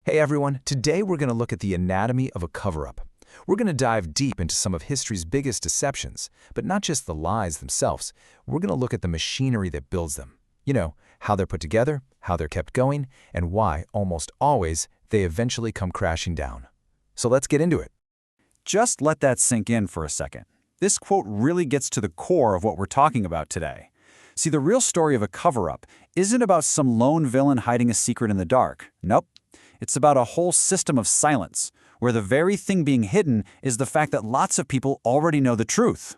Hey everyone, today we're going to look at the anatomy of a cover-up. We're going to dive deep into some of history's biggest deceptions, but not just the lies themselves. We're going to look at the machinery that builds them. You know, how they're put together, how they're kept going, and why, almost always, they eventually come crashing down. So let's get into it. Just let that sink in for a second. This quote really gets to the core of what we're talking about today. See, the real story of a cover-up isn't about some lone villain hiding a secret in the dark. Nope. It's about a whole system of silence, where the very thing being hidden is the fact that lots of people already know the truth.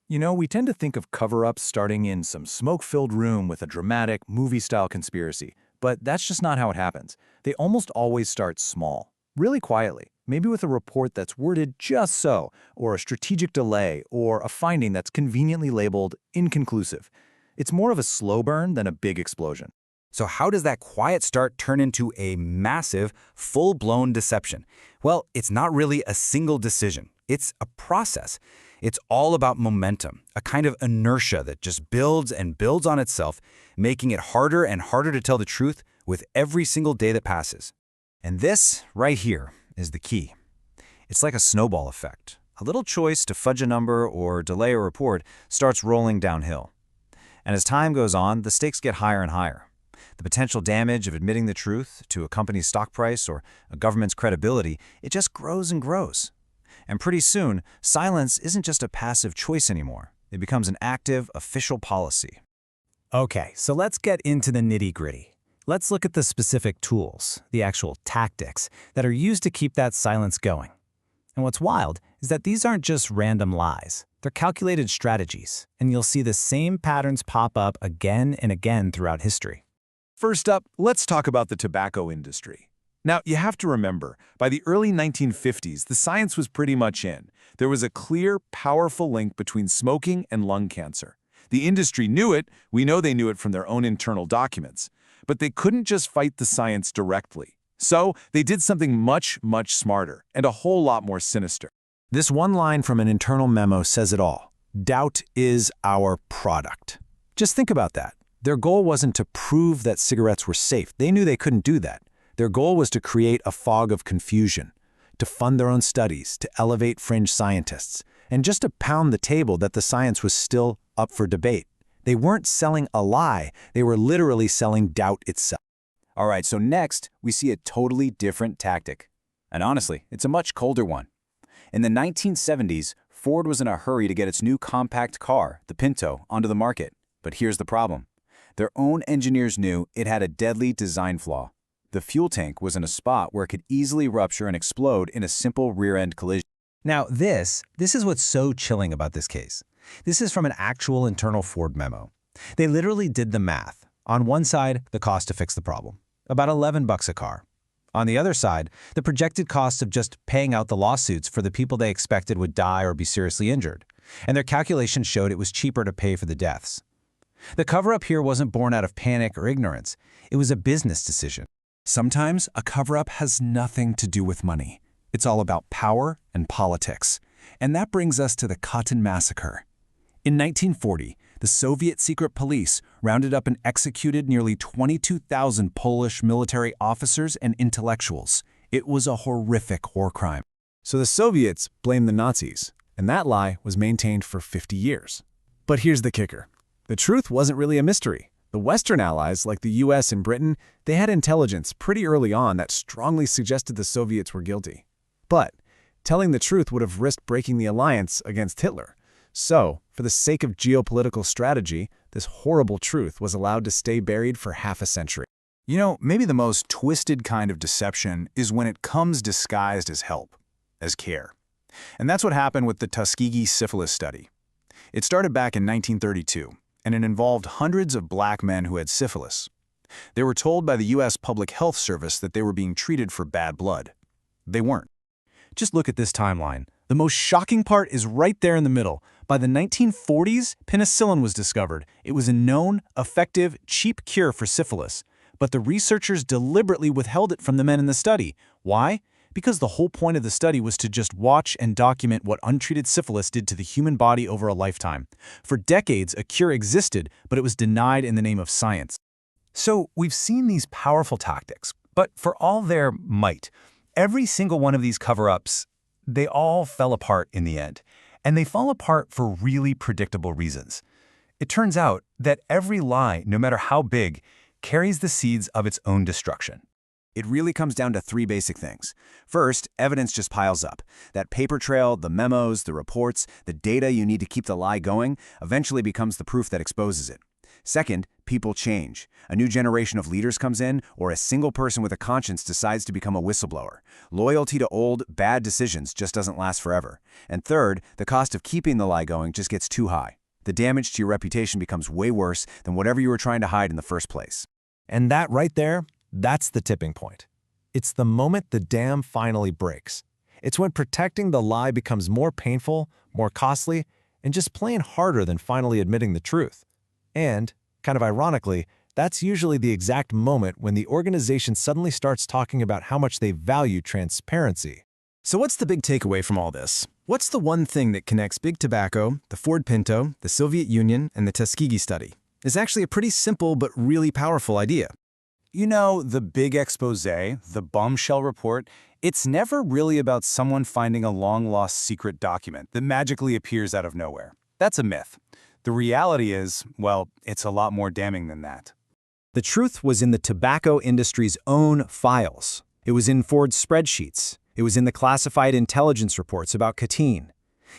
You know, we tend to think of cover-ups starting in some smoke-filled room with a dramatic, movie-style conspiracy, but that's just not how it happens. They almost always start small, really quietly, maybe with a report that's worded just so, or a strategic delay, or a finding that's conveniently labeled inconclusive. It's more of a slow burn than a big explosion. So how does that quiet start turn into a massive, full-blown deception? Well, it's not really a single decision. It's a process. It's all about momentum, a kind of inertia that just builds and builds on itself, making it harder and harder to tell the truth with every single day that passes. And this, right here, is the key. It's like a snowball effect. A little choice to fudge a number or delay a report starts rolling downhill. And as time goes on, the stakes get higher and higher. The potential damage of admitting the truth to a company's stock price or a government's credibility, it just grows and grows. And pretty soon, silence isn't just a passive choice anymore. It becomes an active, official policy. Okay, so let's get into the nitty-gritty. Let's look at the specific tools, the actual tactics, that are used to keep that silence going. And what's wild is that these aren't just random lies. They're calculated strategies, and you'll see the same patterns pop up again and again throughout history. First up, let's talk about the tobacco industry. Now, you have to remember, by the early 1950s, the science was pretty much in. There was a clear, powerful link between smoking and lung cancer. The industry knew it. We know they knew it from their own internal documents. But they couldn't just fight the science directly. So they did something much, much smarter and a whole lot more sinister. This one line from an internal memo says it all. Doubt is our product. Just think about that. Their goal wasn't to prove that cigarettes were safe. They knew they couldn't do that. Their goal was to create a fog of confusion, to fund their own studies, to elevate fringe scientists, and just to pound the table that the science was still up for debate. They weren't selling a lie. They were literally selling doubt itself. All right, so next, we see a totally different tactic. And honestly, it's a much colder one. In the 1970s, Ford was in a hurry to get its new compact car, the Pinto, onto the market. But here's the problem. Their own engineers knew it had a deadly design flaw. The fuel tank was in a spot where it could easily rupture and explode in a simple rear-end collision. Now this is what's so chilling about this case. This is from an actual internal Ford memo. They literally did the math. On one side, the cost to fix the problem, about $11 a car. On the other side, the projected cost of just paying out the lawsuits for the people they expected would die or be seriously injured. And their calculations showed it was cheaper to pay for the deaths. The cover-up here wasn't born out of panic or ignorance. It was a business decision. Sometimes a cover-up has nothing to do with money. It's all about power and politics. And that brings us to the Cotton Massacre. In 1940, the Soviet secret police rounded up and executed nearly 22,000 Polish military officers and intellectuals. It was a horrific war crime. So the Soviets blamed the Nazis, and that lie was maintained for 50 years. But here's the kicker. The truth wasn't really a mystery. The Western allies, like the US and Britain, they had intelligence pretty early on that strongly suggested the Soviets were guilty. But telling the truth would have risked breaking the alliance against Hitler. So, for the sake of geopolitical strategy, this horrible truth was allowed to stay buried for half a century. You know, maybe the most twisted kind of deception is when it comes disguised as help, as care. And that's what happened with the Tuskegee syphilis study. It started back in 1932. And it involved hundreds of black men who had syphilis. They were told by the U.S. Public Health Service that they were being treated for bad blood. They weren't. Just look at this timeline. The most shocking part is right there in the middle. By the 1940s, penicillin was discovered. It was a known, effective, cheap cure for syphilis. But the researchers deliberately withheld it from the men in the study. Why? Because the whole point of the study was to just watch and document what untreated syphilis did to the human body over a lifetime. For decades, a cure existed, but it was denied in the name of science. So we've seen these powerful tactics, But for all their might, every single one of these cover-ups, they all fell apart in the end. And they fall apart for really predictable reasons. It turns out that every lie, no matter how big, carries the seeds of its own destruction. It really comes down to three basic things. First, evidence just piles up. That paper trail, the memos, the reports, the data you need to keep the lie going eventually becomes the proof that exposes it. Second, people change. A new generation of leaders comes in, or a single person with a conscience decides to become a whistleblower. Loyalty to old, bad decisions just doesn't last forever. And third, the cost of keeping the lie going just gets too high. The damage to your reputation becomes way worse than whatever you were trying to hide in the first place. And that right there, that's the tipping point. It's the moment the dam finally breaks. It's when protecting the lie becomes more painful, more costly, and just plain harder than finally admitting the truth. And, kind of ironically, that's usually the exact moment when the organization suddenly starts talking about how much they value transparency. So what's the big takeaway from all this? What's the one thing that connects Big Tobacco, the Ford Pinto, the Soviet Union, and the Tuskegee study? It's actually a pretty simple but really powerful idea. You know, the big expose, the bombshell report, it's never really about someone finding a long-lost secret document that magically appears out of nowhere. That's a myth. The reality is, well, it's a lot more damning than that. The truth was in the tobacco industry's own files. It was in Ford's spreadsheets. It was in the classified intelligence reports about Katyn.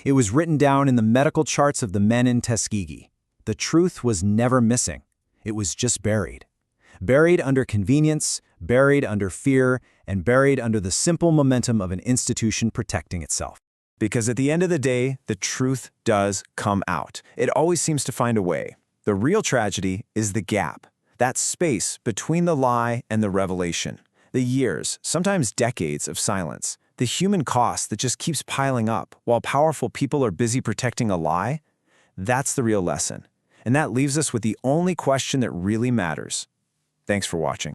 It was written down in the medical charts of the men in Tuskegee. The truth was never missing. It was just buried. Buried under convenience, buried under fear, and buried under the simple momentum of an institution protecting itself. Because at the end of the day, the truth does come out. It always seems to find a way. The real tragedy is the gap, that space between the lie and the revelation. The years, sometimes decades of silence. The human cost that just keeps piling up while powerful people are busy protecting a lie. That's the real lesson. And that leaves us with the only question that really matters. Thanks for watching.